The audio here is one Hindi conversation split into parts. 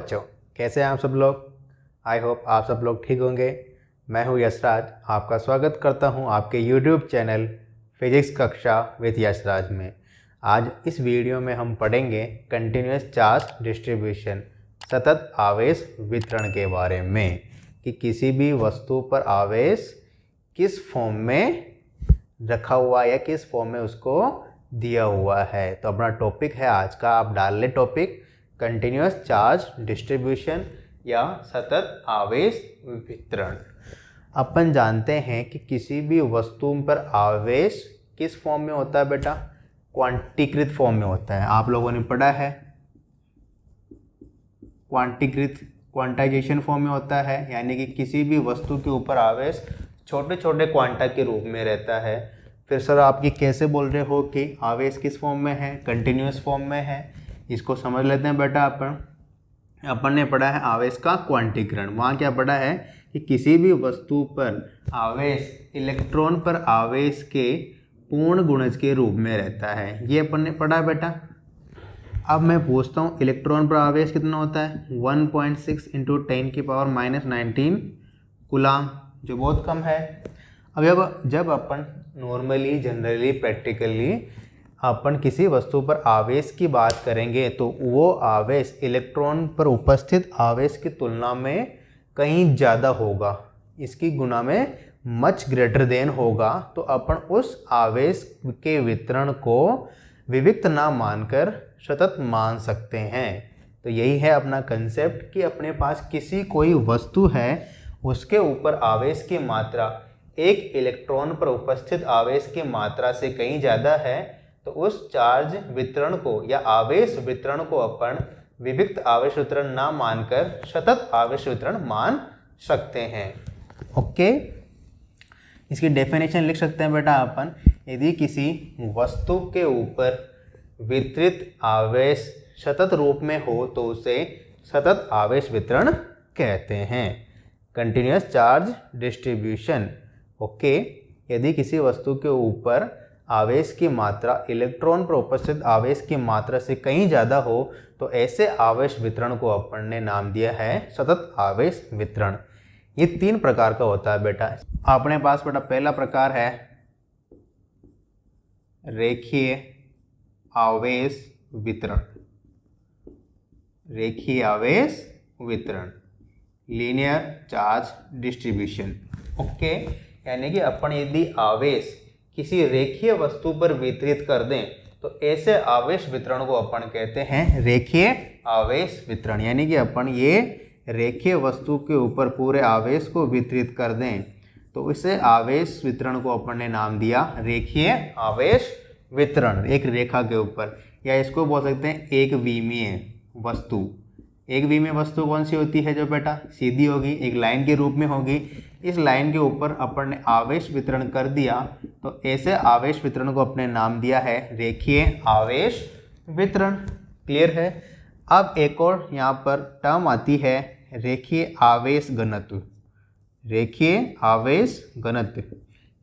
बच्चों, कैसे हैं आप सब लोग। आई होप आप सब लोग ठीक होंगे। मैं हूं यशराज, आपका स्वागत करता हूं आपके यूट्यूब चैनल फिजिक्स कक्षा विद यशराज में। आज इस वीडियो में हम पढ़ेंगे कंटिन्यूअस चार्ज डिस्ट्रीब्यूशन, सतत आवेश वितरण के बारे में कि किसी भी वस्तु पर आवेश किस फॉर्म में रखा हुआ है या किस फॉर्म में उसको दिया हुआ है। तो अपना टॉपिक है आज का, आप डाल ले टॉपिक कंटिन्यूअस चार्ज डिस्ट्रीब्यूशन या सतत आवेश वितरण। अपन जानते हैं कि किसी भी वस्तु पर आवेश किस फॉर्म में होता है बेटा, क्वांटीकृत फॉर्म में होता है। आप लोगों ने पढ़ा है क्वांटाइजेशन फॉर्म में होता है, यानी कि किसी भी वस्तु के ऊपर आवेश छोटे छोटे क्वांटा के रूप में रहता है। फिर सर आप ये कैसे बोल रहे हो कि आवेश किस फॉर्म में है, कंटिन्यूअस फॉर्म में है। इसको समझ लेते हैं बेटा। अपन ने पढ़ा है आवेश का क्वांटीकरण। वहाँ क्या पढ़ा है कि किसी भी वस्तु पर आवेश इलेक्ट्रॉन पर आवेश के पूर्ण गुणज के रूप में रहता है, ये अपन ने पढ़ा है बेटा। अब मैं पूछता हूँ इलेक्ट्रॉन पर आवेश कितना होता है, 1.6 × 10⁻⁹ कूलाम, जो बहुत कम है। अब जब अपन नॉर्मली जनरली प्रैक्टिकली अपन किसी वस्तु पर आवेश की बात करेंगे तो वो आवेश इलेक्ट्रॉन पर उपस्थित आवेश की तुलना में कहीं ज़्यादा होगा, इसकी गुना में मच ग्रेटर देन होगा। तो अपन उस आवेश के वितरण को विविक्त ना मानकर सतत मान सकते हैं। तो यही है अपना कंसेप्ट कि अपने पास किसी कोई वस्तु है, उसके ऊपर आवेश की मात्रा एक इलेक्ट्रॉन पर उपस्थित आवेश की मात्रा से कहीं ज़्यादा है, तो उस चार्ज वितरण को या आवेश वितरण को अपन विविक्त आवेश वितरण ना मानकर सतत आवेश वितरण मान सकते हैं। ओके, इसकी डेफिनेशन लिख सकते हैं बेटा अपन। यदि किसी वस्तु के ऊपर वितरित आवेश सतत रूप में हो तो उसे सतत आवेश वितरण कहते हैं, कंटिन्यूअस चार्ज डिस्ट्रीब्यूशन। ओके, यदि किसी वस्तु के ऊपर आवेश की मात्रा इलेक्ट्रॉन पर उपस्थित आवेश की मात्रा से कहीं ज़्यादा हो तो ऐसे आवेश वितरण को अपन ने नाम दिया है सतत आवेश वितरण। ये 3 प्रकार का होता है बेटा। अपने पास बेटा पहला प्रकार है रेखीय आवेश वितरण। रेखीय आवेश वितरण, लीनियर चार्ज डिस्ट्रीब्यूशन। ओके, यानी कि अपन यदि आवेश किसी रेखीय वस्तु पर वितरित कर दें तो ऐसे आवेश वितरण को अपन कहते हैं रेखीय आवेश वितरण। यानी कि अपन ये रेखीय वस्तु के ऊपर पूरे आवेश को वितरित कर दें तो इसे आवेश वितरण को अपन ने नाम दिया रेखीय आवेश वितरण, एक रेखा के ऊपर। या इसको बोल सकते हैं एक विमीय वस्तु। एक विमीय वस्तु कौन सी होती है, जो बेटा सीधी होगी, एक लाइन के रूप में होगी। इस लाइन के ऊपर अपन ने आवेश वितरण कर दिया तो ऐसे आवेश वितरण को अपने नाम दिया है रेखीय आवेश वितरण। क्लियर है। अब एक और यहाँ पर टर्म आती है रेखीय आवेश घनत्व। रेखीय आवेश घनत्व,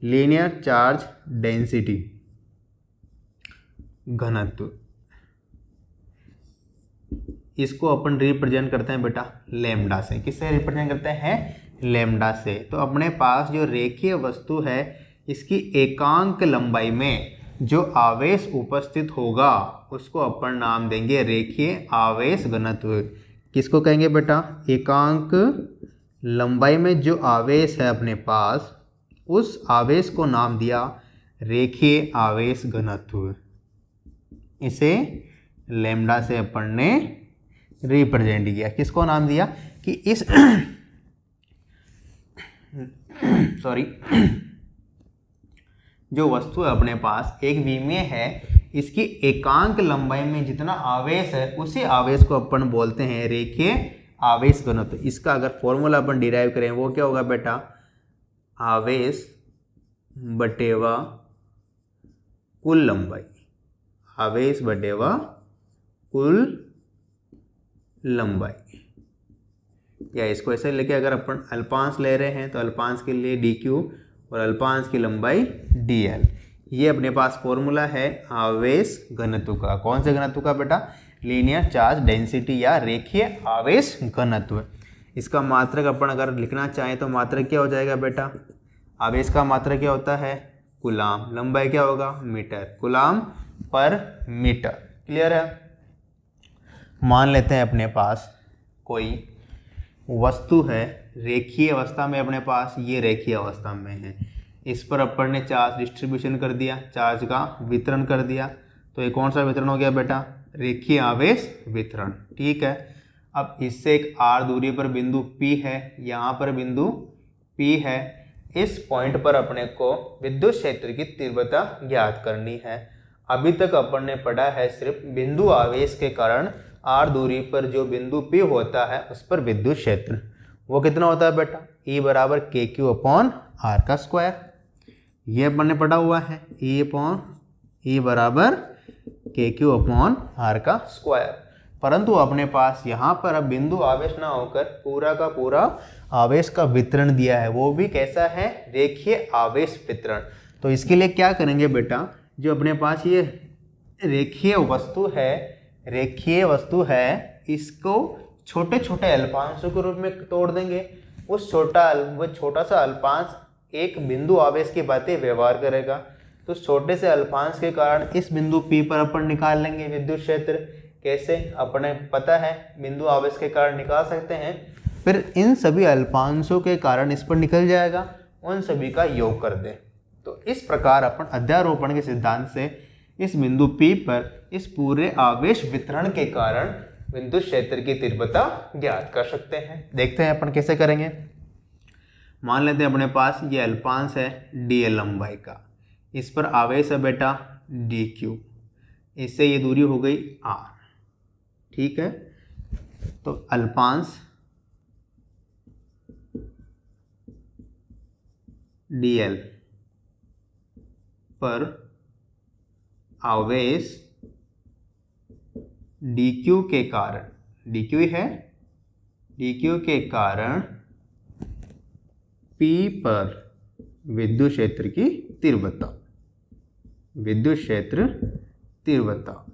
लीनियर चार्ज डेंसिटी घनत्व। इसको अपन रिप्रेजेंट करते हैं बेटा लैम्डा से। किससे रिप्रेजेंट करते हैं, लैम्डा से। तो अपने पास जो रेखीय वस्तु है इसकी एकांक लंबाई में जो आवेश उपस्थित होगा उसको अपन नाम देंगे रेखीय आवेश घनत्व। किसको कहेंगे बेटा, एकांक लंबाई में जो आवेश है अपने पास उस आवेश को नाम दिया रेखीय आवेश घनत्व। इसे लैम्डा से अपन ने रिप्रेजेंट किया। किसको नाम दिया कि इस जो वस्तु है अपने पास एक विमीय है, इसकी एकांक लंबाई में जितना आवेश है उसी आवेश को अपन बोलते हैं रेखीय आवेश घनत्व। इसका अगर फॉर्मूला अपन डिराइव करें वो क्या होगा बेटा, आवेश बटेवा कुल लंबाई। आवेश बटेवा कुल लंबाई। या इसको ऐसे लेके अगर अपन अल्पांश ले रहे हैं तो अल्पांश के लिए dq और अल्पांश की लंबाई dl। ये अपने पास फॉर्मूला है आवेश घनत्व का। कौन से घनत्व का बेटा, लीनियर चार्ज डेंसिटी या रेखीय आवेश घनत्व। इसका मात्रक अपन अगर लिखना चाहें तो मात्रक क्या हो जाएगा बेटा, आवेश का मात्रक क्या होता है, कूलाम, लंबाई क्या होगा, मीटर, कूलाम पर मीटर। क्लियर है। मान लेते हैं अपने पास कोई वस्तु है, रेखीय अवस्था में अपने पास, ये रेखीय अवस्था में है, इस पर अपन ने चार्ज डिस्ट्रीब्यूशन कर दिया, चार्ज का वितरण कर दिया, तो ये कौन सा वितरण हो गया बेटा, रेखीय आवेश वितरण। ठीक है। अब इससे एक r दूरी पर बिंदु P है, यहाँ पर बिंदु P है, इस पॉइंट पर अपने को विद्युत क्षेत्र की तीव्रता ज्ञात करनी है। अभी तक अपन ने पढ़ा है सिर्फ बिंदु आवेश के कारण r दूरी पर जो बिंदु P होता है उस पर विद्युत क्षेत्र, वो कितना होता है बेटा, E बराबर KQ/r का स्क्वायर। ये अपन ने पढ़ा हुआ है, E बराबर KQ/r का स्क्वायर। परंतु अपने पास यहाँ पर अब बिंदु आवेश ना होकर पूरा का पूरा आवेश का वितरण दिया है, वो भी कैसा है, रेखीय आवेश वितरण। तो इसके लिए क्या करेंगे बेटा, जो अपने पास ये रेखीय वस्तु है, इसको छोटे छोटे अल्पांशों के रूप में तोड़ देंगे। वो छोटा सा अल्पांश एक बिंदु आवेश की बातें व्यवहार करेगा, तो छोटे से अल्पांश के कारण इस बिंदु P पर अपन निकाल लेंगे विद्युत क्षेत्र। कैसे, अपने पता है बिंदु आवेश के कारण निकाल सकते हैं, फिर इन सभी अल्पांशों के कारण इस पर निकल जाएगा, उन सभी का योग कर दें। तो इस प्रकार अपन अध्यारोपण के सिद्धांत से इस बिंदु P पर इस पूरे आवेश वितरण के कारण विद्युत क्षेत्र की तीव्रता ज्ञात कर सकते हैं। देखते हैं अपन कैसे करेंगे। मान लेते हैं अपने पास ये अल्पांश है dl लंबाई का, इस पर आवेश है बेटा dq, इससे ये दूरी हो गई r। ठीक है। तो अल्पांश dl पर आवेश dq के कारण, dq है, dq के कारण P पर विद्युत क्षेत्र की तीव्रता, विद्युत क्षेत्र तीव्रता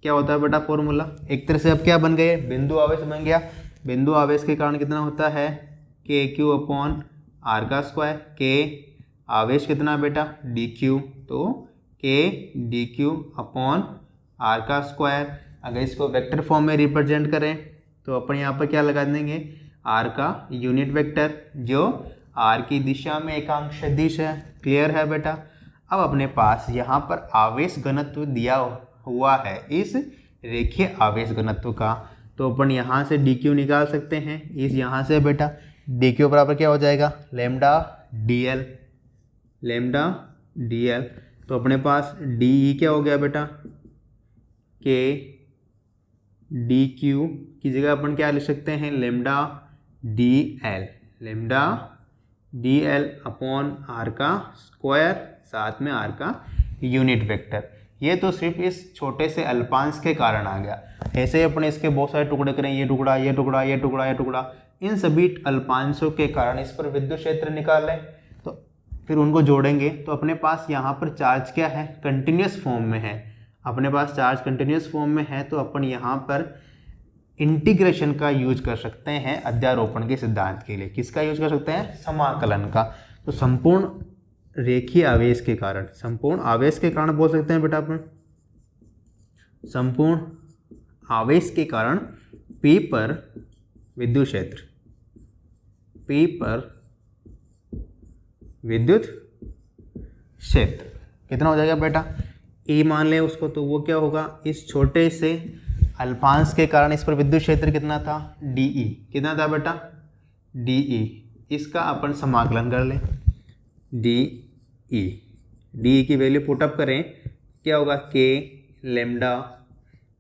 क्या होता है बेटा, फॉर्मूला एक तरह से अब क्या बन गए, बिंदु आवेश बन गया। बिंदु आवेश के कारण कितना होता है, KQ/r का स्क्वायर, K आवेश कितना बेटा dq, तो K dq/r का स्क्वायर। अगर इसको वेक्टर फॉर्म में रिप्रेजेंट करें तो अपन यहाँ पर क्या लगा देंगे, r का यूनिट वेक्टर, जो r की दिशा में एकांक सदिश है। क्लियर है बेटा। अब अपने पास यहाँ पर आवेश घनत्व दिया हुआ है इस रेखीय आवेश घनत्व का, तो अपन यहाँ से dq निकाल सकते हैं। इस यहाँ से बेटा dq बराबर क्या हो जाएगा, लैम्डा dl। तो अपने पास de क्या हो गया बेटा, k dq की जगह अपन क्या लिख सकते हैं, लैम्डा dl/r का स्क्वायर, साथ में r का यूनिट वेक्टर। ये तो सिर्फ इस छोटे से अल्पांश के कारण आ गया। ऐसे ही अपने इसके बहुत सारे टुकड़े करें, ये टुकड़ा, ये टुकड़ा, ये टुकड़ा, ये टुकड़ा, इन सभी अल्पांशों के कारण इस पर विद्युत क्षेत्र निकालें, तो फिर उनको जोड़ेंगे तो अपने पास यहाँ पर चार्ज क्या है, कंटिन्यूस फॉर्म में है। अपने पास चार्ज कंटिन्यूस फॉर्म में है तो अपन यहाँ पर इंटीग्रेशन का यूज कर सकते हैं अध्यारोपण के सिद्धांत के लिए। किसका यूज कर सकते हैं, समाकलन का। तो संपूर्ण रेखीय आवेश के कारण, संपूर्ण आवेश के कारण बोल सकते हैं बेटा अपन, संपूर्ण आवेश के कारण P पर विद्युत क्षेत्र, P पर विद्युत क्षेत्र कितना हो जाएगा बेटा, E मान लें उसको, तो वो क्या होगा, इस छोटे से अल्पांश के कारण इस पर विद्युत क्षेत्र कितना था, dE। कितना था बेटा, dE। इसका अपन समाकलन कर लें, dE की वैल्यू पुटअप करें, क्या होगा, k लैम्डा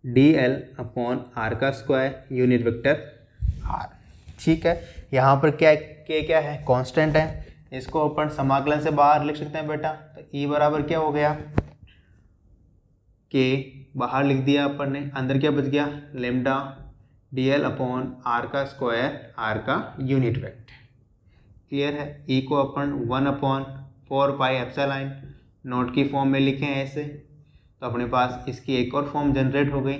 dl/r का स्क्वायर, यूनिट वेक्टर r। ठीक है। यहाँ पर क्या k क्या है, कांस्टेंट है, इसको अपन समाकलन से बाहर लिख सकते हैं बेटा। तो E बराबर क्या हो गया, k बाहर लिख दिया अपन ने, अंदर क्या बच गया, लैम्डा dl/r का स्क्वायर, r का यूनिट वेक्टर। क्लियर है। E को अपन 1/4 पाई एप्सिलॉन नॉट की फॉर्म में लिखें ऐसे, तो अपने पास इसकी एक और फॉर्म जनरेट हो गई,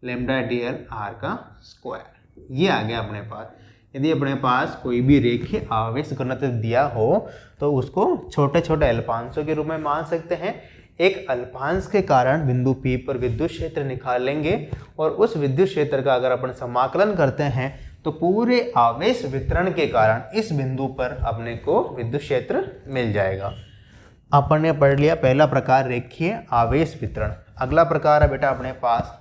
लैम्डा DL R का स्क्वायर। ये आ गया अपने पास। यदि अपने पास कोई भी रेखीय आवेश घनत्व दिया हो तो उसको छोटे छोटे अल्पांशों के रूप में मान सकते हैं। एक अल्पांश के कारण बिंदु P पर विद्युत क्षेत्र निकालेंगे और उस विद्युत क्षेत्र का अगर अपन समाकलन करते हैं तो पूरे आवेश वितरण के कारण इस बिंदु पर अपने को विद्युत क्षेत्र मिल जाएगा। अपन ने पढ़ लिया पहला प्रकार रेखीय आवेश वितरण। अगला प्रकार है बेटा अपने पास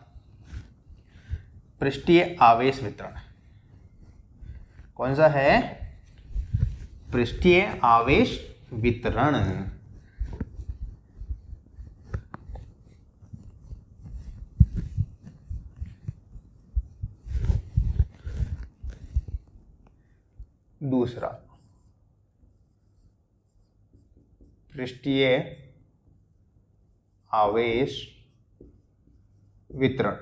पृष्ठीय आवेश वितरण। कौन सा है? पृष्ठीय आवेश वितरण। दूसरा पृष्ठीय आवेश वितरण,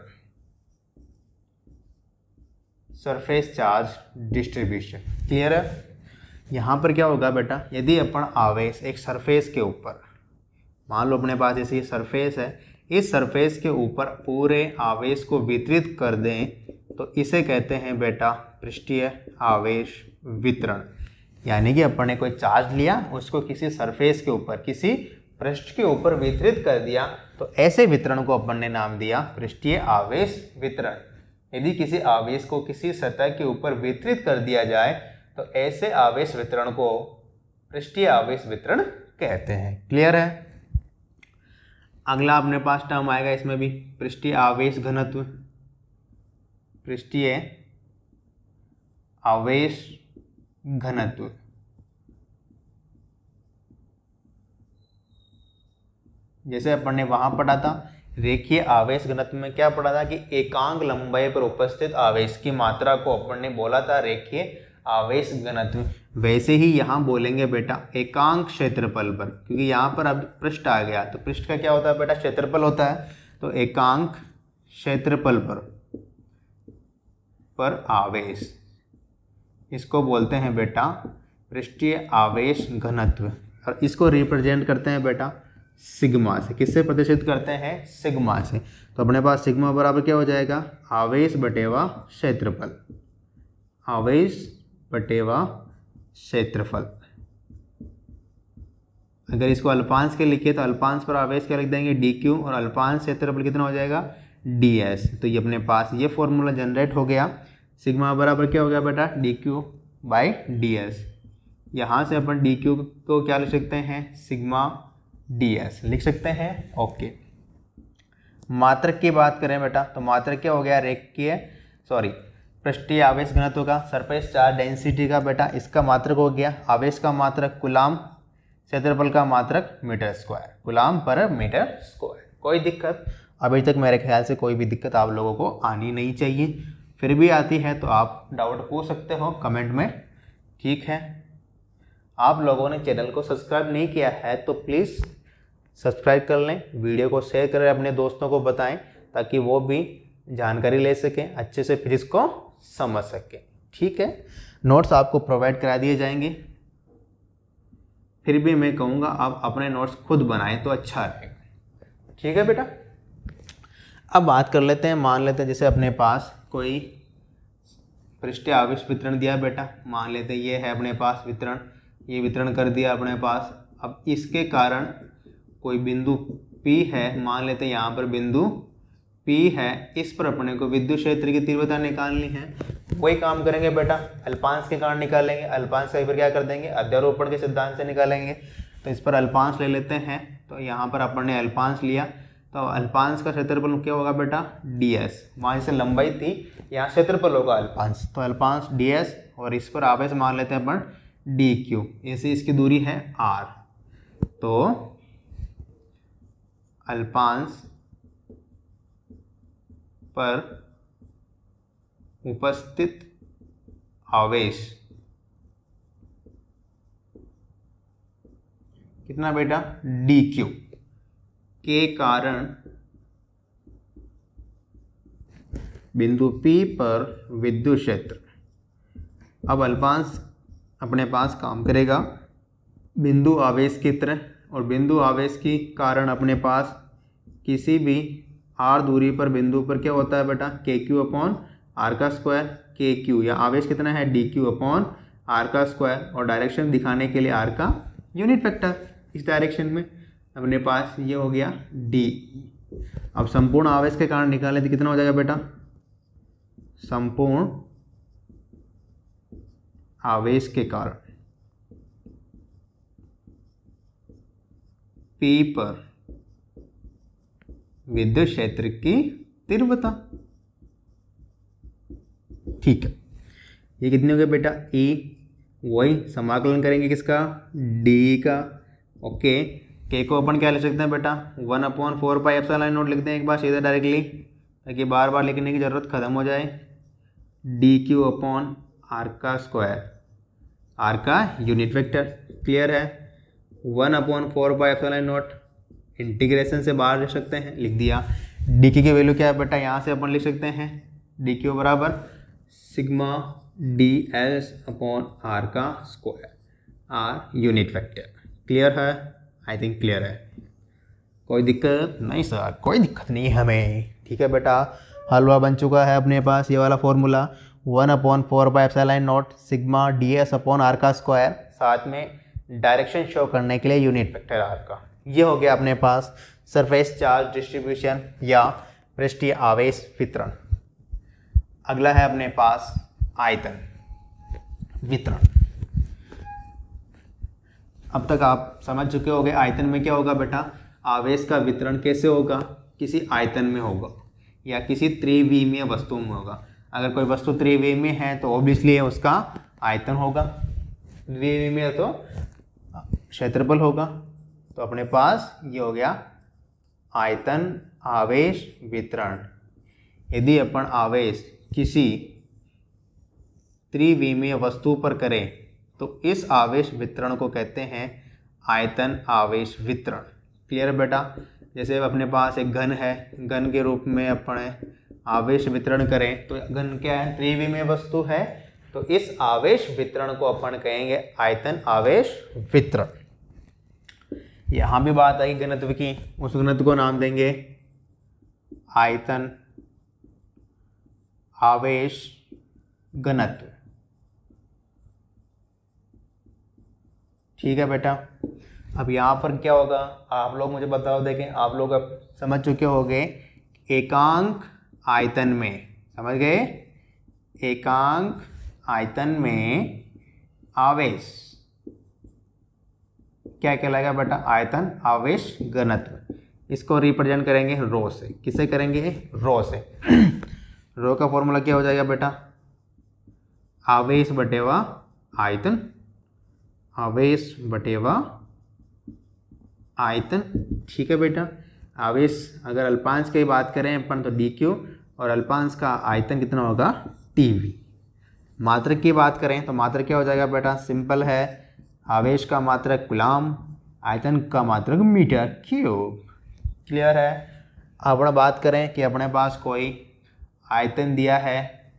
सरफेस चार्ज डिस्ट्रीब्यूशन। क्लियर है? यहाँ पर क्या होगा बेटा, यदि अपन आवेश एक सरफेस के ऊपर, मान लो अपने पास जैसे ये सरफेस है, इस सरफेस के ऊपर पूरे आवेश को वितरित कर दें तो इसे कहते हैं बेटा पृष्ठीय आवेश वितरण। यानी कि अपन ने कोई चार्ज लिया, उसको किसी सरफेस के ऊपर, किसी पृष्ठ के ऊपर वितरित कर दिया, तो ऐसे वितरण को अपन ने नाम दिया पृष्ठीय आवेश वितरण। यदि किसी आवेश को किसी सतह के ऊपर वितरित कर दिया जाए तो ऐसे आवेश वितरण को पृष्ठीय आवेश वितरण कहते हैं। क्लियर है? अगला अपने पास टर्म आएगा इसमें भी, पृष्ठीय आवेश घनत्व। पृष्ठीय आवेश घनत्व जैसे अपन ने वहां पढ़ा था रेखीय आवेश घनत्व में, क्या पढ़ा था कि एकांक लंबाई पर उपस्थित आवेश की मात्रा को अपन ने बोला था रेखीय आवेश घनत्व। वैसे ही यहाँ बोलेंगे बेटा एकांक क्षेत्रफल पर, क्योंकि यहाँ पर अब पृष्ठ आ गया तो पृष्ठ का क्या होता है बेटा, क्षेत्रफल होता है। तो एकांक क्षेत्रफल पर आवेश, इसको बोलते हैं बेटा पृष्ठीय आवेश घनत्व। और इसको रिप्रेजेंट करते हैं बेटा सिग्मा से। किससे प्रदर्शित करते हैं? सिग्मा से। तो अपने पास सिग्मा बराबर क्या हो जाएगा, आवेश बटेवा क्षेत्रफल। आवेश बटेवा क्षेत्रफल। अगर इसको अल्पांश के लिखे तो अल्पांश पर आवेश क्या लिख देंगे, dq, और अल्पांश क्षेत्रफल कितना हो जाएगा, ds। तो ये अपने पास ये फॉर्मूला जनरेट हो गया। सिग्मा बराबर क्या हो गया बेटा, dq/ds। यहाँ से अपन dq को क्या लिख सकते हैं, सिग्मा ds लिख सकते हैं। ओके, मात्रक की बात करें बेटा तो मात्रक क्या हो गया, पृष्ठीय आवेश घनत्व का, सरफेस चार्ज डेंसिटी का बेटा इसका मात्रक हो गया, आवेश का मात्रक कूलाम, क्षेत्रफल का मात्रक मीटर स्क्वायर, कूलाम पर मीटर स्क्वायर। कोई दिक्कत अभी तक मेरे ख्याल से कोई भी दिक्कत आप लोगों को आनी नहीं चाहिए। फिर भी आती है तो आप डाउट पूछ सकते हो कमेंट में, ठीक है। आप लोगों ने चैनल को सब्सक्राइब नहीं किया है तो प्लीज़ सब्सक्राइब कर लें, वीडियो को शेयर करें, अपने दोस्तों को बताएं ताकि वो भी जानकारी ले सकें, अच्छे से फिजिक्स को समझ सकें, ठीक है। नोट्स आपको प्रोवाइड करा दिए जाएंगे। फिर भी मैं कहूँगा आप अपने नोट्स खुद बनाएं तो अच्छा रहेगा, ठीक है बेटा। अब बात कर लेते हैं, मान लेते हैं जैसे अपने पास कोई पृष्ठीय आवेश वितरण दिया बेटा, मान लेते हैं ये है अपने पास वितरण, ये वितरण कर दिया अपने पास। अब इसके कारण कोई बिंदु P है, मान लेते हैं यहाँ पर बिंदु P है, इस पर अपने को विद्युत क्षेत्र की तीव्रता निकालनी है। वही काम करेंगे बेटा, अल्पांश के कारण निकालेंगे, अल्पांश का फिर क्या कर देंगे, अध्यारोपण के सिद्धांत से निकालेंगे। तो इस पर अल्पांश ले लेते हैं, तो यहाँ पर अपन ने अल्पांश लिया, तो अल्पांश का क्षेत्रफल क्या होगा बेटा, ds। वहाँ से लंबाई थी, यहाँ क्षेत्रफल होगा अल्पांश, तो अल्पांश ds, और इस पर आवेश मान लेते हैं अपन dq, ऐसे इसकी दूरी है r। तो अल्पांश पर उपस्थित आवेश कितना बेटा, dq के कारण बिंदु P पर विद्युत क्षेत्र। अब अल्पांश अपने पास काम करेगा बिंदु आवेश की तरह, और बिंदु आवेश के कारण अपने पास किसी भी आर दूरी पर बिंदु पर क्या होता है बेटा, के क्यू अपॉन आर का स्क्वायर, के क्यू या आवेश कितना है डी क्यू अपॉन आर का स्क्वायर, और डायरेक्शन दिखाने के लिए आर का यूनिट वेक्टर इस डायरेक्शन में अपने पास ये हो गया डी। अब संपूर्ण आवेश के कारण निकालें तो कितना हो जाएगा बेटा, संपूर्ण आवेश के कारण P पर विद्युत क्षेत्र की तीव्रता। ठीक है, ये कितनी हो गई बेटा, E, वही समाकलन करेंगे किसका, D का। ओके, K को अपन क्या लिख सकते हैं बेटा, 1/4πε0 लिखते हैं एक बार सीधा डायरेक्टली, ताकि बार बार लिखने की ज़रूरत खत्म हो जाए। DQ अपॉन आर का स्क्वायर, आर का यूनिट वेक्टर, क्लियर है। 1/4πε0 इंटीग्रेशन से बाहर लिख सकते हैं, लिख दिया। DQ की वैल्यू क्या है बेटा, यहाँ से अपन लिख सकते हैं DQ बराबर सिग्मा ds अपॉन आर का square, r unit vector. Clear है, आई थिंक क्लियर है। कोई दिक्कत नहीं सर, कोई दिक्कत नहीं है हमें। ठीक है बेटा, हलवा बन चुका है अपने पास ये वाला formula, 1/4πε0 sigma ds upon r का स्क्वायर, साथ में डायरेक्शन शो करने के लिए यूनिट वेक्टर आर का। ये हो गया अपने पास सरफेस चार्ज डिस्ट्रीब्यूशन या पृष्ठीय आवेश वितरण। अगला है अपने पास आयतन वितरण। अब तक आप समझ चुके होंगे आयतन में क्या होगा बेटा, आवेश का वितरण कैसे होगा, किसी आयतन में होगा या किसी त्रिविमीय वस्तु में होगा। अगर कोई वस्तु त्रिविमीय है तो ऑब्वियसली उसका आयतन होगा, द्विविमीय तो क्षेत्रफल होगा। तो अपने पास ये हो गया आयतन आवेश वितरण। यदि अपन आवेश किसी त्रिविमीय वस्तु पर करें तो इस आवेश वितरण को कहते हैं आयतन आवेश वितरण। क्लियर है बेटा, जैसे अपने पास एक घन है, घन के रूप में अपन आवेश वितरण करें तो घन क्या है, त्रिविमीय वस्तु है, तो इस आवेश वितरण को अपन कहेंगे आयतन आवेश वितरण। यहाँ भी बात आई घनत्व की, उस घनत्व को नाम देंगे आयतन आवेश घनत्व। ठीक है बेटा, अब यहाँ पर क्या होगा, आप लोग मुझे बताओ, देखें आप लोग अब समझ चुके होंगे एकांक आयतन में, समझ गए, एकांक आयतन में आवेश क्या कहलाएगा बेटा, आयतन आवेश घनत्व। इसको रिप्रेजेंट करेंगे रो से, किसे करेंगे, रो से। रो का फॉर्मूला क्या हो जाएगा बेटा, आवेश बटेवा आयतन, आवेश बटेवा आयतन। ठीक है बेटा, आवेश अगर अल्पांश की बात करें अपन तो DQ, और अल्पांश का आयतन कितना होगा TV। मात्रक की बात करें तो मात्रक क्या हो जाएगा बेटा, सिंपल है, आवेश का मात्रक कूलम, आयतन का मात्रक मीटर क्यूब। क्लियर है। अब अपन बात करें कि अपने पास कोई आयतन दिया है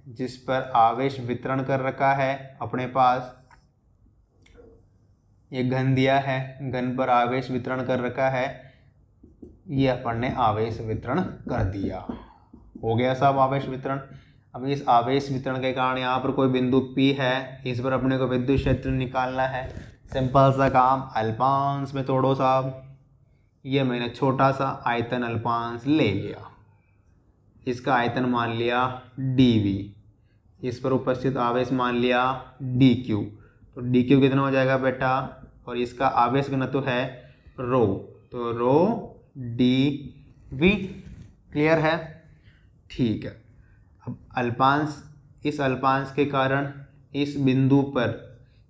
जिस पर आवेश वितरण कर रखा है, अपने पास ये घन दिया है, घन पर आवेश वितरण कर रखा है, ये अपन ने आवेश वितरण कर दिया, हो गया सब आवेश वितरण। अब इस आवेश वितरण के कारण यहाँ पर कोई बिंदु P है, इस पर अपने को विद्युत क्षेत्र निकालना है। सिंपल सा काम, अल्पांश में तोड़ो साहब, ये मैंने छोटा सा आयतन अल्पांश ले लिया, इसका आयतन मान लिया dV, इस पर उपस्थित आवेश मान लिया dQ, तो dQ कितना हो जाएगा बेटा, और इसका आवेश घनत्व है रो, तो रो dV। क्लियर है, ठीक है। अब अल्पांश, इस अल्पांश के कारण इस बिंदु पर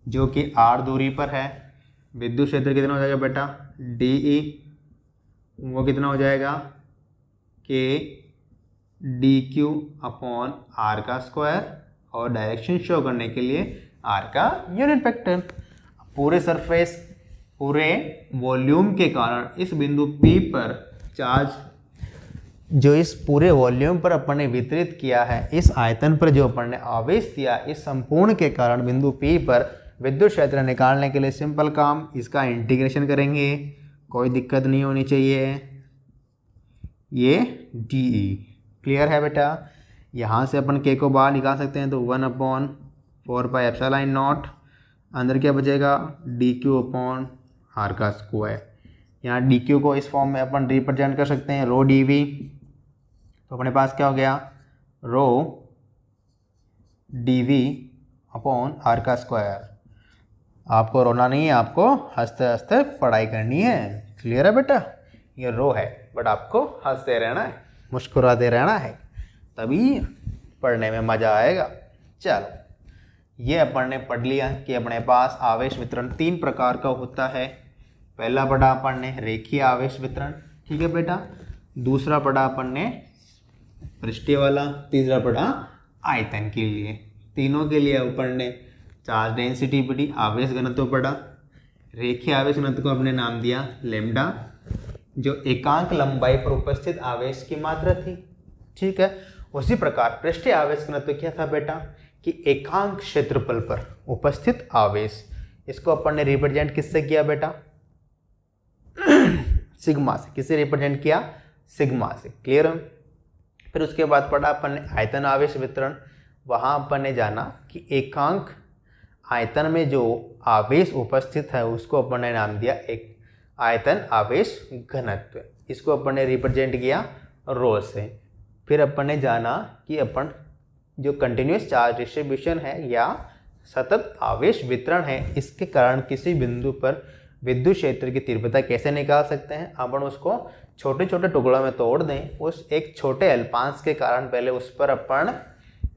जो कि r दूरी पर है, विद्युत क्षेत्र कितना हो जाएगा बेटा, DE, वो कितना हो जाएगा K DQ अपॉन R का स्क्वायर, और डायरेक्शन शो करने के लिए R का यूनिट वेक्टर। पूरे सरफेस, पूरे वॉल्यूम के कारण इस बिंदु P पर चार्ज जो इस पूरे वॉल्यूम पर अपन ने वितरित किया है, इस आयतन पर जो अपन ने आवेश दिया, इस संपूर्ण के कारण बिंदु P पर विद्युत क्षेत्र निकालने के लिए सिंपल काम, इसका इंटीग्रेशन करेंगे, कोई दिक्कत नहीं होनी चाहिए। ये DE। क्लियर है बेटा। यहाँ से अपन K को बाहर निकाल सकते हैं तो 1/4πε0, अंदर क्या बचेगा dQ/r²। यहाँ dQ को इस फॉर्म में अपन रिप्रेजेंट कर सकते हैं रो dV। तो अपने पास क्या हो गया रो dV/r²। आपको रोना नहीं है, आपको हंसते हंसते पढ़ाई करनी है। क्लियर है बेटा। ये रो है बट आपको हंसते रहना है, मुस्कुराते रहना है, तभी पढ़ने में मज़ा आएगा। चलो ये अपन ने पढ़ लिया कि अपने पास आवेश वितरण 3 प्रकार का होता है। पहला पढ़ा अपन ने रेखीय आवेश वितरण, ठीक है बेटा। दूसरा पढ़ा अपन ने पृष्ठीय वाला। तीसरा पढ़ा आयतन के लिए। तीनों के लिए अपन ने चार्ज डेंसिटी पढ़ी, आवेश घनत्व पढ़ा। रेखीय आवेश घनत्व को हमने नाम दिया लैम्डा, जो एकांक लंबाई पर उपस्थित आवेश की मात्रा थी, ठीक है। उसी प्रकार पृष्ठीय आवेश घनत्व क्या था बेटा कि एकांक क्षेत्रफल पर उपस्थित आवेश। इसको अपन ने रिप्रेजेंट किससे किया बेटा सिग्मा से। किससे रिप्रेजेंट किया सिग्मा से। क्लियर है। फिर उसके बाद पढ़ा अपन ने आयतन आवेश वितरण। वहाँ अपन ने जाना कि एकांक आयतन में जो आवेश उपस्थित है उसको अपन ने नाम दिया एक आयतन आवेश घनत्व। इसको अपन ने रिप्रेजेंट किया रो से। फिर अपन ने जाना कि अपन जो कंटिन्यूस चार्ज डिस्ट्रीब्यूशन है या सतत आवेश वितरण है, इसके कारण किसी बिंदु पर विद्युत क्षेत्र की तीव्रता कैसे निकाल सकते हैं। अपन उसको छोटे छोटे टुकड़ों में तोड़ दें, उस एक छोटे अल्पांश के कारण पहले उस पर अपन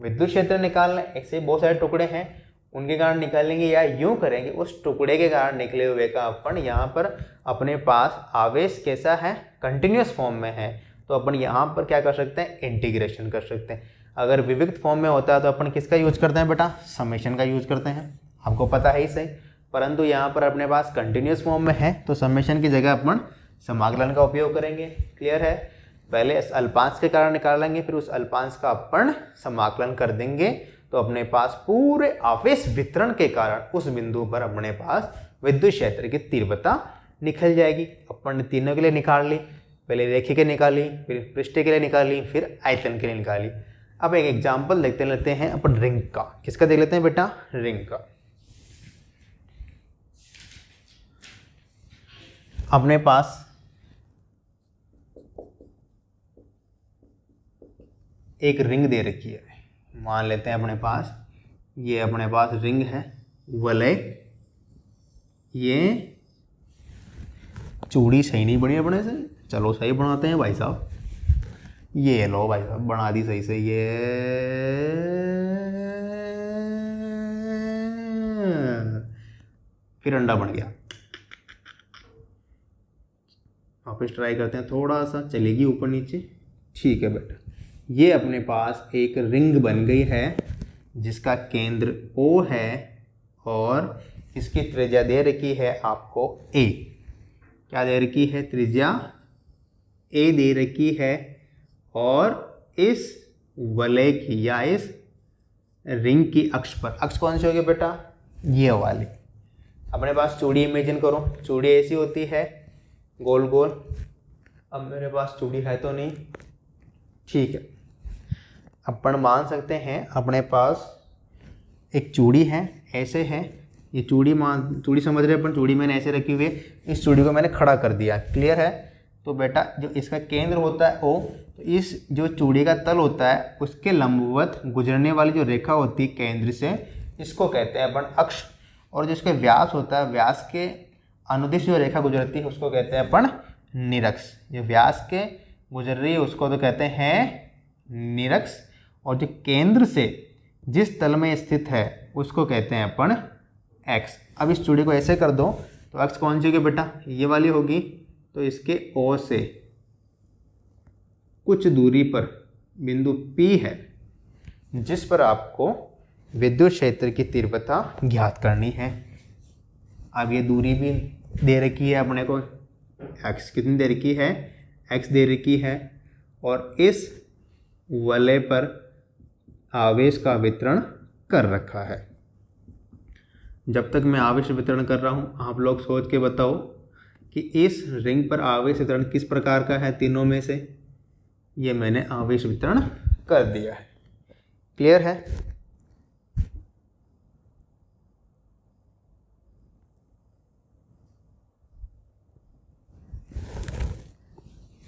विद्युत क्षेत्र निकाल लें। ऐसे बहुत सारे टुकड़े हैं, उनके कारण निकालेंगे, या यूं करेंगे उस टुकड़े के कारण निकले हुए का अपन यहाँ पर अपने पास आवेश कैसा है कंटिन्यूस फॉर्म में है, तो अपन यहाँ पर क्या कर सकते हैं इंटीग्रेशन कर सकते हैं। अगर विविक्त फॉर्म में होता है तो अपन किसका यूज करते हैं बेटा समेशन का यूज करते हैं, आपको पता है ही सही। परंतु यहाँ पर अपने पास कंटिन्यूस फॉर्म में है तो समेशन की जगह अपन समाकलन का उपयोग करेंगे। क्लियर है। पहले इस अल्पांश के कारण निकालेंगे, फिर उस अल्पांश का अपन समाकलन कर देंगे, तो अपने पास पूरे आवेश वितरण के कारण उस बिंदु पर अपने पास विद्युत क्षेत्र की तीव्रता निकल जाएगी। अपन ने तीनों के लिए निकाल ली, पहले रेखीय के निकाली, फिर पृष्ठीय के लिए निकाली, फिर आयतन के लिए निकाली। अब एक एग्जाम्पल देखते लेते हैं अपन रिंग का। किसका देख लेते हैं बेटा रिंग का। अपने पास एक रिंग दे रखी है, मान लेते हैं अपने पास ये अपने पास रिंग है वलय। ये चूड़ी सही नहीं बनी अपने से, चलो सही बनाते हैं भाई साहब। ये लो भाई साहब बना दी सही से। ये फिर अंडा बन गया। वापस ट्राई करते हैं, थोड़ा सा चलेगी ऊपर नीचे। ठीक है बेटा, ये अपने पास एक रिंग बन गई है जिसका केंद्र O है और इसकी त्रिज्या दे रखी है आपको A। क्या दे रखी है त्रिज्या A दे रखी है, और इस वलय की या इस रिंग की अक्ष पर, अक्ष कौन सी होगी बेटा ये वाली। अपने पास चूड़ी इमेजिन करो, चूड़ी ऐसी होती है गोल गोल। अब मेरे पास चूड़ी है तो नहीं, ठीक है। अपन मान सकते हैं अपने पास एक चूड़ी है, ऐसे है ये चूड़ी समझ रहे हैं अपन, चूड़ी मैंने ऐसे रखी हुई है, इस चूड़ी को मैंने खड़ा कर दिया। क्लियर है। तो बेटा जो इसका केंद्र होता है O, तो इस जो चूड़ी का तल होता है उसके लंबवत गुजरने वाली जो रेखा होती है केंद्र से, इसको कहते हैं अपन अक्ष। और जो इसका व्यास होता है, व्यास के अनुदिश जो रेखा गुजरती है उसको कहते हैं अपन निरक्ष। जो व्यास के गुजर रही है उसको तो कहते हैं निरक्ष, और जो केंद्र से जिस तल में स्थित है उसको कहते हैं अपन एक्स। अब इस चूड़ी को ऐसे कर दो तो एक्स कौन सी होगी बेटा ये वाली होगी। तो इसके O से कुछ दूरी पर बिंदु P है जिस पर आपको विद्युत क्षेत्र की तीव्रता ज्ञात करनी है। अब ये दूरी भी दे रखी है अपने को, x कितनी दे रखी है x दे रखी है, और इस वलय पर आवेश का वितरण कर रखा है। जब तक मैं आवेश वितरण कर रहा हूँ आप लोग सोच के बताओ कि इस रिंग पर आवेश वितरण किस प्रकार का है तीनों में से। ये मैंने आवेश वितरण कर दिया है। क्लियर है?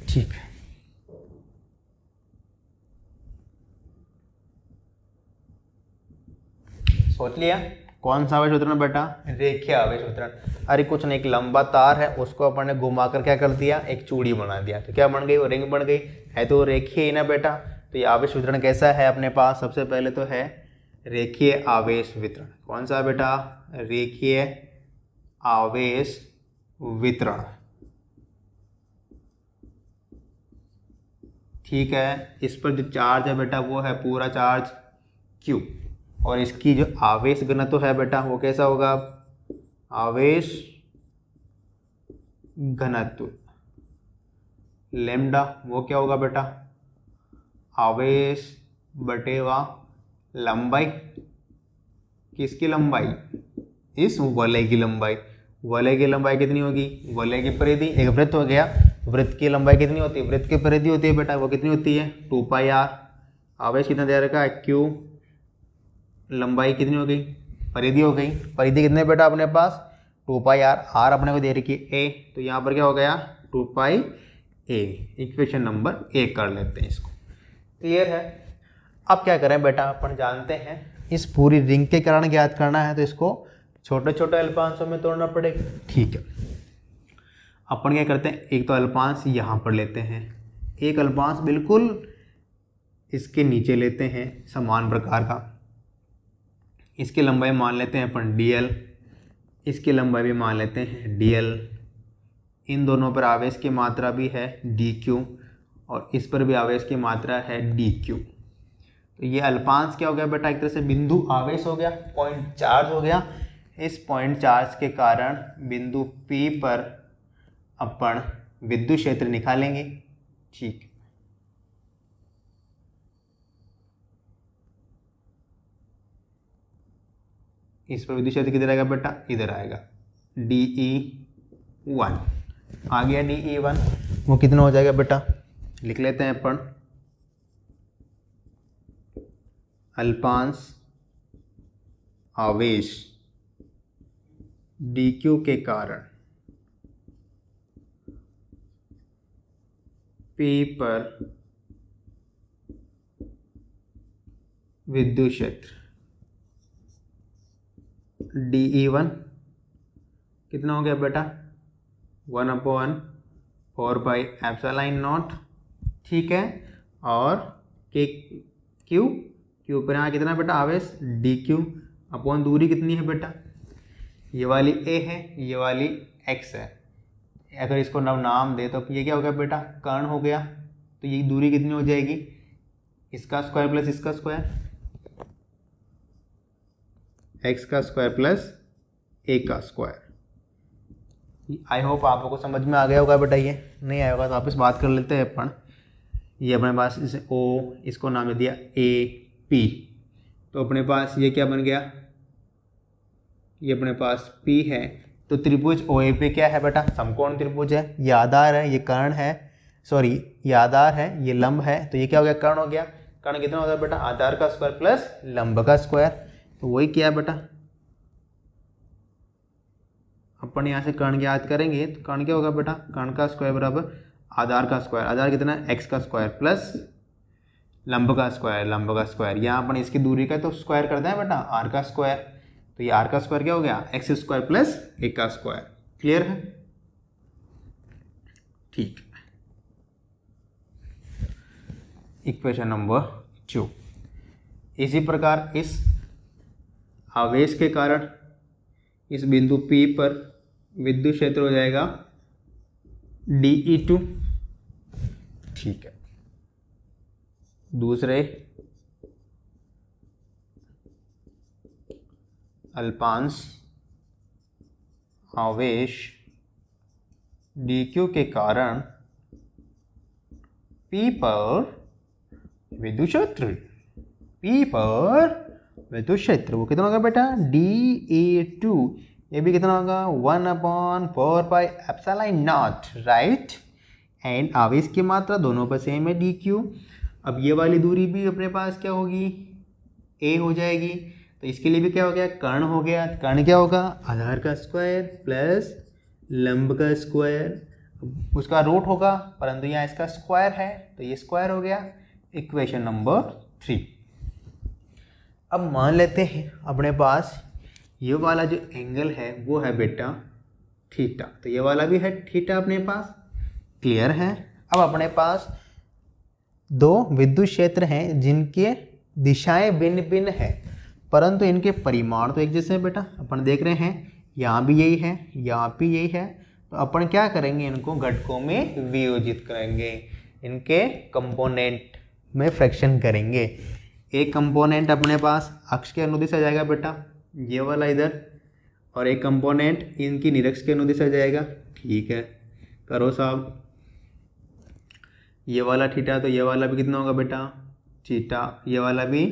ठीक है, सोच लिया कौन सा आवेश वितरण बेटा? रेखीय आवेश वितरण। अरे कुछ नहीं, एक लंबा तार है, उसको अपन ने घुमाकर क्या कर दिया, एक चूड़ी बना दिया, तो क्या बन गई, वो रिंग बन गई। है तो रेखीय ही ना बेटा। तो ये आवेश वितरण कैसा है अपने पास? सबसे पहले तो है रेखीय आवेश वितरण। कौन सा बेटा? रेखीय आवेश वितरण। ठीक है, इस पर जो चार्ज है बेटा वो है पूरा चार्ज Q, और इसकी जो आवेश घनत्व है बेटा वो कैसा होगा? आवेश घनत्व लैम्डा, वो क्या होगा बेटा? आवेश बटेवा लंबाई। किसकी लंबाई? इस वलय की लंबाई। वलय की लंबाई कितनी होगी? वलय की परिधि, एक वृत्त हो गया, वृत्त की लंबाई कितनी होती है? वृत्त की परिधि होती है बेटा, वो कितनी होती है? 2πr। आवेश कितना दे रखा है? Q। लंबाई कितनी हो गई? परिधि हो गई। परिधि कितने बेटा अपने पास? 2πr। r अपने को दे रखी है a, तो यहाँ पर क्या हो गया? 2πa। इक्वेशन नंबर 1 कर लेते हैं इसको। क्लियर है? अब क्या करें बेटा, अपन जानते हैं इस पूरी रिंग के कारण ज्ञात करना है, तो इसको छोटे छोटे अल्पांशों में तोड़ना पड़ेगा। ठीक है, अपन क्या करते हैं, एक तो अल्पांश यहाँ पर लेते हैं, एक अल्पांश बिल्कुल इसके नीचे लेते हैं समान प्रकार का। इसकी लंबाई मान लेते हैं अपन dl, इसकी लंबाई भी मान लेते हैं dl। इन दोनों पर आवेश की मात्रा भी है dq, और इस पर भी आवेश की मात्रा है dq। तो ये अल्पांश क्या हो गया बेटा? एक तरह से बिंदु आवेश हो गया, पॉइंट चार्ज हो गया। इस पॉइंट चार्ज के कारण बिंदु P पर अपन विद्युत क्षेत्र निकालेंगे। ठीक, इस पर विद्युत क्षेत्र किधर आएगा बेटा? इधर आएगा, dE1 आ गया। dE1 वो कितना हो जाएगा बेटा? लिख लेते हैं अपन, अल्पांश आवेश dQ के कारण P पर विद्युत क्षेत्र dE1 कितना हो गया बेटा? 1/4πε0। ठीक है, और Q पर यहाँ कितना बेटा? आवेश dQ अपॉन दूरी कितनी है बेटा? ये वाली A है, ये वाली X है। अगर इसको नाम दे तो ये क्या हो गया बेटा? कर्ण हो गया। तो ये दूरी कितनी हो जाएगी? इसका स्क्वायर प्लस इसका स्क्वायर, x का स्क्वायर प्लस a का स्क्वायर। आई होप आप लोगों को समझ में आ गया होगा बेटा। ये नहीं आया होगा तो वापस बात कर लेते हैं अपन। ये अपने पास इसे O, इसको नाम दे दिया AP, तो अपने पास ये क्या बन गया? ये अपने पास P है। तो त्रिभुज OAP क्या है बेटा? समकोण त्रिभुज है। ये आधार है, ये कर्ण है, सॉरी ये आधार है, ये लंब है, तो ये क्या हो गया? कर्ण हो गया। कर्ण कितना होता है बेटा? आधार का स्क्वायर प्लस लंब का स्क्वायर। तो वही क्या है बेटा, अपन यहाँ से कर्ण ज्ञात करेंगे तो कर्ण क्या होगा बेटा? कर्ण का स्क्वायर बराबर आधार का स्क्वायर। आधार कितना है? x का स्क्वायर प्लस लंब का स्क्वायर, लंब का स्क्वायर। यहाँ अपन इसकी दूरी का तो स्क्वायर करते हैं बेटा, r का स्क्वायर। तो ये r का स्क्वायर क्या हो गया? x स्क्वायर प्लस a का स्क्वायर। क्लियर है? ठीक, इक्वेशन नंबर 2। इसी प्रकार इस आवेश के कारण इस बिंदु P पर विद्युत क्षेत्र हो जाएगा dE2। ठीक है, दूसरे अल्पांश आवेश dQ के कारण P पर विद्युत क्षेत्र, P पर विद्युत क्षेत्र वो कितना होगा बेटा? dE2। ये भी कितना होगा? 1/4πε0, राइट। एंड आवेश की मात्रा दोनों पर सेम है dq। अब ये वाली दूरी भी अपने पास क्या होगी, a हो जाएगी। तो इसके लिए भी क्या हो गया, कर्ण हो गया। कर्ण क्या होगा, आधार का स्क्वायर प्लस लंब का स्क्वायर, उसका रूट होगा परंतु यहाँ इसका स्क्वायर है तो ये स्क्वायर हो गया। Equation number 3। अब मान लेते हैं अपने पास ये वाला जो एंगल है वो है बेटा थीटा, तो ये वाला भी है थीटा अपने पास। क्लियर है। अब अपने पास दो विद्युत क्षेत्र हैं जिनके दिशाएं भिन्न भिन्न है परंतु इनके परिमाण तो एक जैसे हैं बेटा। अपन देख रहे हैं यहाँ भी यही है, यहाँ भी यही है, तो अपन क्या करेंगे, इनको घटकों में वियोजित करेंगे, इनके कंपोनेंट में फ्रैक्शन करेंगे। एक कंपोनेंट अपने पास अक्ष के अनुदिश आ जाएगा बेटा, ये वाला इधर, और एक कंपोनेंट इनकी निरक्ष के अनुदिश आ जाएगा। ठीक है, करो साहब। ये वाला थीटा तो ये वाला भी कितना होगा बेटा, थीटा, ये वाला भी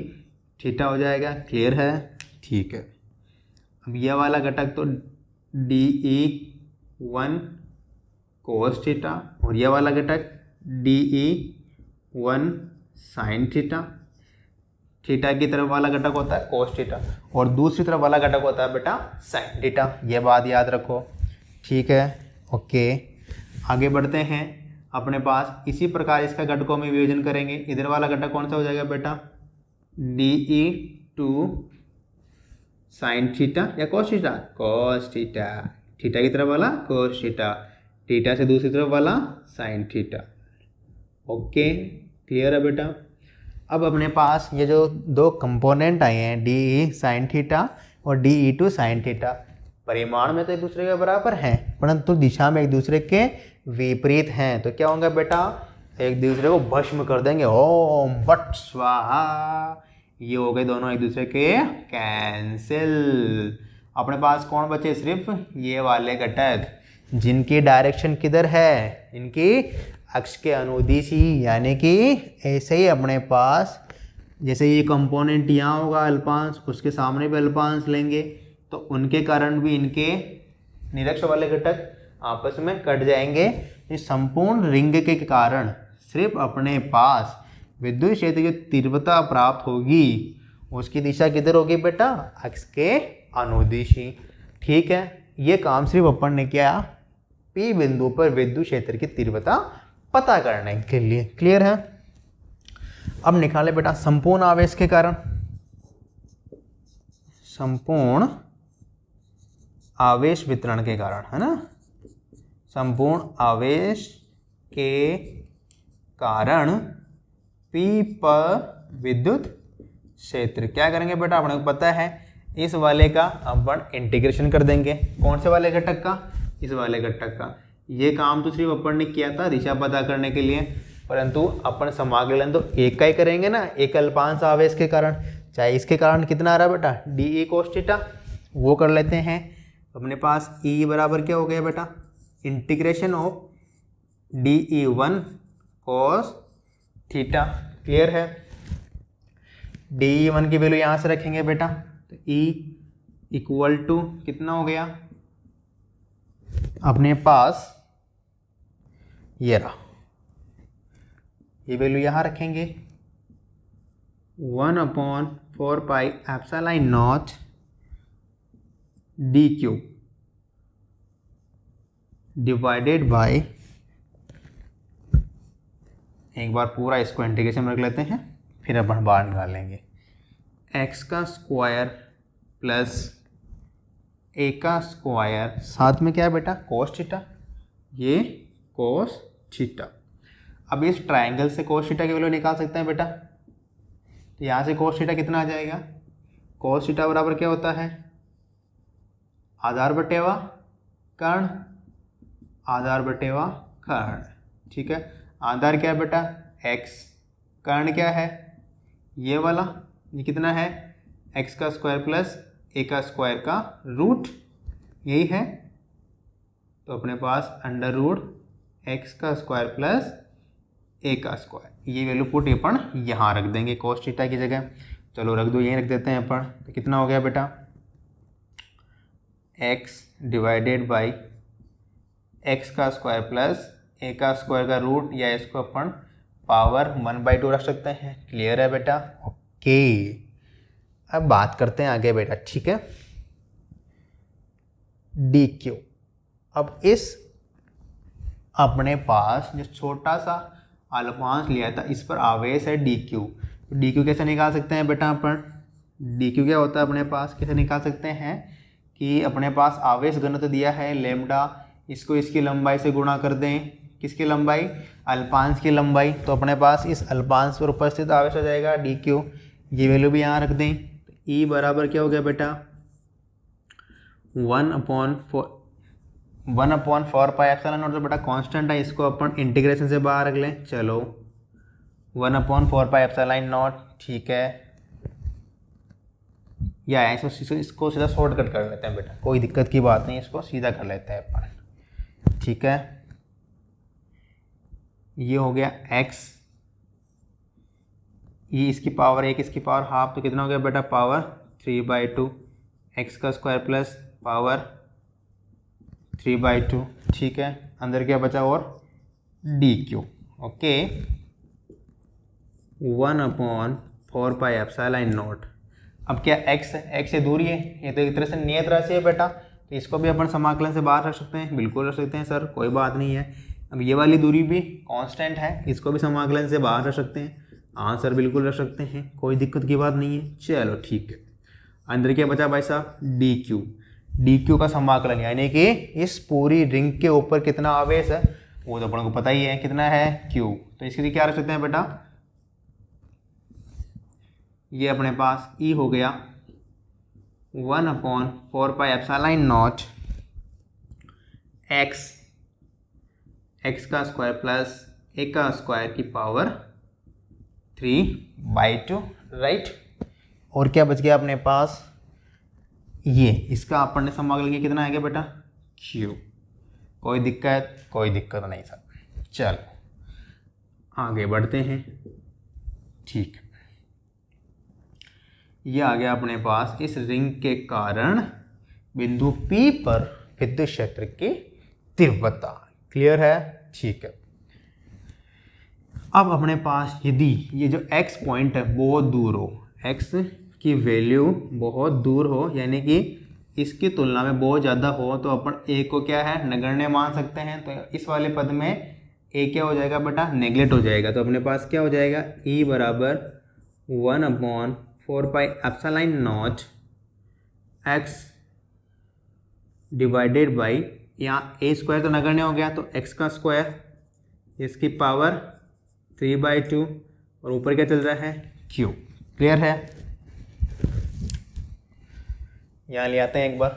थीटा हो जाएगा। क्लियर है। ठीक है। अब ये वाला घटक तो DE1 कोस थीटा और ये वाला घटक DE1 साइन थीटा। थीटा की तरफ वाला घटक होता है कोस थीटा और दूसरी तरफ वाला घटक होता है बेटा साइन थीटा। ये बात याद रखो। ठीक है, ओके। आगे बढ़ते हैं। अपने पास इसी प्रकार इसका घटकों में वियोजन करेंगे। इधर वाला घटक कौन सा हो जाएगा बेटा, DE2 साइन थीटा या cos theta, cos theta. Theta की तरफ वाला कोस थीटा, थीटा से दूसरी तरफ वाला साइन थीटा। ओके, क्लियर है बेटा। अब अपने पास ये जो दो कंपोनेंट आए हैं DE साइन थीटा और DE2 साइन थीटा, परिमाण में तो एक दूसरे के बराबर हैं परंतु दिशा में एक दूसरे के विपरीत हैं। तो क्या होगा बेटा, एक दूसरे को भस्म कर देंगे, ओम बट स्वाहा। ये हो गए दोनों एक दूसरे के कैंसिल। अपने पास कौन बचे, सिर्फ ये वाले घटक जिनकी डायरेक्शन किधर है, इनकी अक्ष के अनुदिश ही, यानी कि ऐसे ही अपने पास जैसे ये कंपोनेंट यहाँ होगा अल्पांश, उसके सामने भी अल्पांश लेंगे तो उनके कारण भी इनके निरक्ष वाले घटक आपस में कट जाएंगे। इस संपूर्ण रिंग के कारण सिर्फ अपने पास विद्युत क्षेत्र की तीव्रता प्राप्त होगी, उसकी दिशा किधर होगी बेटा, अक्ष के अनुदिश ही। ठीक है, ये काम सिर्फ अपन ने किया P बिंदु पर विद्युत क्षेत्र की तीव्रता पता करने के लिए। क्लियर है। अब निकाले बेटा संपूर्ण आवेश के कारण, संपूर्ण आवेश वितरण के कारण, है ना, संपूर्ण आवेश के कारण P पर विद्युत क्षेत्र। क्या करेंगे बेटा, अपने को पता है इस वाले का अपन इंटीग्रेशन कर देंगे। कौन से वाले घटक का, इस वाले घटक का। ये काम तो सिर्फ अपन ने किया था दिशा पता करने के लिए, परंतु अपन समाकलन तो एक का ही करेंगे ना, एक अल्पांश आवेश के कारण। चाहे इसके कारण कितना आ रहा है बेटा, DE कोस थीटा, वो कर लेते हैं। अपने पास E बराबर क्या हो गया बेटा, integration of DE1 cos theta. Clear है। DE1 की वैल्यू यहाँ से रखेंगे बेटा, तो E इक्वल टू कितना हो गया अपने पास, ये रहा, ये वैल्यू यहाँ रखेंगे 1/4 pi epsilon not DQ divided by, एक बार पूरा इसको इंटीग्रेशन में रख लेते हैं फिर अपन बाहर निकालेंगे, x का स्क्वायर प्लस a का स्क्वायर, साथ में क्या है बेटा कोस थीटा, ये कोस थीटा। अब इस ट्रायंगल से कोस थीटा की वैल्यू निकाल सकते हैं बेटा, तो यहाँ से कोस थीटा कितना आ जाएगा, कोस थीटा बराबर क्या होता है, आधार बटेवा कर्ण, आधार बटेवा कर्ण। ठीक है, आधार क्या है बेटा x, कर्ण क्या है ये वाला, ये कितना है x का स्क्वायर प्लस a का स्क्वायर का रूट, यही है। तो अपने पास अंडर रूट x का स्क्वायर प्लस a का स्क्वायर, ये वैल्यू पुट अपन यहाँ रख देंगे कोस थीटा की जगह। चलो रख दो, यहीं रख देते हैं अपन। तो कितना हो गया बेटा, x डिवाइडेड बाई x का स्क्वायर प्लस ए का स्क्वायर का रूट, या इसको अपन पावर 1/2 रख सकते हैं। क्लियर है बेटा? ओके, अब बात करते हैं आगे बेटा, ठीक है। डी क्यू, अब इस अपने पास जो छोटा सा अल्पांश लिया था इस पर आवेश है डी क्यू। तो डी क्यू कैसे निकाल सकते हैं बेटा अपन? डी क्यू क्या होता है अपने पास, कैसे निकाल सकते हैं कि अपने पास आवेश घनत्व दिया है लेमडा, इसको इसकी लंबाई से गुणा कर दें। किसकी लंबाई? अल्पांश की लंबाई। तो अपने पास इस अल्पांश पर उपस्थित आवेश हो जाएगा डी क्यू। ये वैल्यू भी यहाँ रख दें। ई बराबर क्या हो गया बेटा? 1/4 पाई एप्सिलॉन नॉट। तो बेटा कांस्टेंट है, इसको अपन इंटीग्रेशन से बाहर रख लें। चलो 1/4 पाई एप्सिलॉन नॉट, ठीक है। या इसको सीधा शॉर्टकट कर लेते हैं बेटा, कोई दिक्कत की बात नहीं, इसको सीधा कर लेते हैं अपन, ठीक है। ये हो गया x, ये इसकी पावर 1, इसकी पावर हाफ, तो कितना हो गया बेटा? पावर 3/2, x का स्क्वायर प्लस पावर 3/2, ठीक है। अंदर क्या बचा और D Q, okay. 1/4 pi epsilon not. अब क्या x है? x से दूरी है, ये तो एक तरह से नियत राशि है बेटा, तो इसको भी अपन समाकलन से बाहर रख सकते हैं। बिल्कुल रख सकते हैं सर, कोई बात नहीं है। अब ये वाली दूरी भी कांस्टेंट है, इसको भी समाकलन से बाहर रख सकते हैं। हाँ सर बिल्कुल रख सकते हैं, कोई दिक्कत की बात नहीं है। चलो ठीक है, अंदर क्या बचा भाई साहब? D Q. डी क्यू का समाकलन यानी कि इस पूरी रिंग के ऊपर कितना आवेश है वो तो अपन को पता ही है, कितना है? क्यू। तो इसके लिए क्या रख सकते हैं बेटा? ये अपने पास ई हो गया 1/4 पाई एप्सिलॉन नॉट एक्स का स्क्वायर प्लस ए का स्क्वायर की पावर 3/2, राइट। और क्या बच गया अपने पास? ये इसका अपन ने समाकलन किया, कितना आएगा बेटा? क्यू। कोई दिक्कत? कोई दिक्कत नहीं सर। चलो आगे बढ़ते हैं, ठीक है। ये आ गया अपने पास इस रिंग के कारण बिंदु P पर विद्युत क्षेत्र की तीव्रता। क्लियर है? ठीक है। अब अपने पास यदि ये जो x पॉइंट है बहुत दूर हो, x की वैल्यू बहुत दूर हो, यानी कि इसकी तुलना में बहुत ज़्यादा हो, तो अपन a को क्या है? नगण्य मान सकते हैं। तो इस वाले पद में a क्या हो जाएगा बेटा? नेगलेक्ट हो जाएगा। तो अपने पास क्या हो जाएगा? E बराबर 1/4 pi epsilon not x divided by, यहाँ a स्क्वायर तो नगण्य हो गया, तो x का स्क्वायर, इसकी पावर 3/2, और ऊपर क्या चल रहा है? q। क्लियर है? यहाँ ले आते हैं एक बार।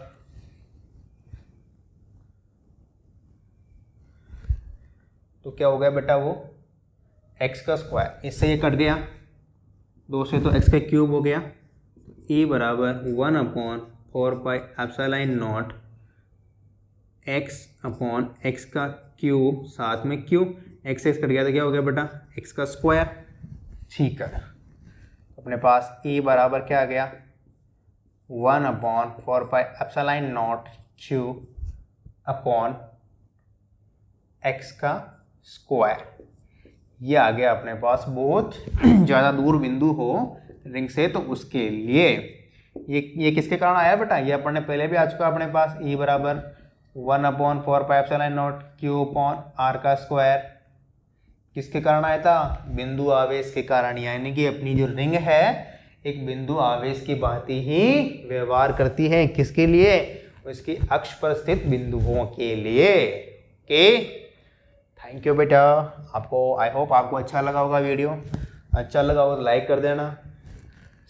तो क्या हो गया बेटा? वो x का स्क्वायर, इससे ये कट गया 2 से, तो x का क्यूब हो गया। e बराबर 1/4 पाई एप्सिलॉन नॉट x का क्यूब, साथ में क्यूब, x कट गया तो क्या हो गया बेटा? x का स्क्वायर, ठीक है। अपने पास e बराबर क्या आ गया? 1/4 pi epsilon naught q upon x का स्क्वायर। ये आ गया अपने पास बहुत ज़्यादा दूर बिंदु हो रिंग से, तो उसके लिए ये किसके कारण आया बेटा? ये अपन ने पहले भी आ चुका अपने पास। e बराबर 1/4 pi epsilon naught q upon r का स्क्वायर। किसके कारण आया था? बिंदु आवेश के कारण। यानी कि अपनी जो रिंग है एक बिंदु आवेश की भांति ही व्यवहार करती है। किसके लिए? उसकी अक्ष पर स्थित बिंदुओं के लिए। ओके, थैंक यू बेटा। आपको आई होप आपको अच्छा लगा होगा वीडियो। अच्छा लगा हो तो लाइक कर देना,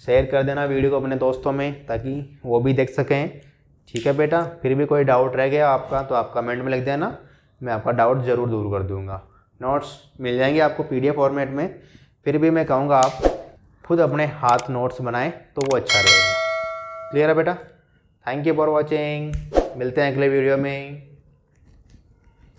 शेयर कर देना वीडियो को अपने दोस्तों में, ताकि वो भी देख सकें। ठीक है बेटा, फिर भी कोई डाउट रह गया आपका तो आप कमेंट में लिख देना, मैं आपका डाउट ज़रूर दूर कर दूंगा। नोट्स मिल जाएंगे आपको PDF फॉर्मेट में। फिर भी मैं कहूँगा आप खुद अपने हाथ नोट्स बनाएं तो वो अच्छा रहेगा। क्लियर है बेटा? थैंक यू फॉर वॉचिंग, मिलते हैं अगले वीडियो में।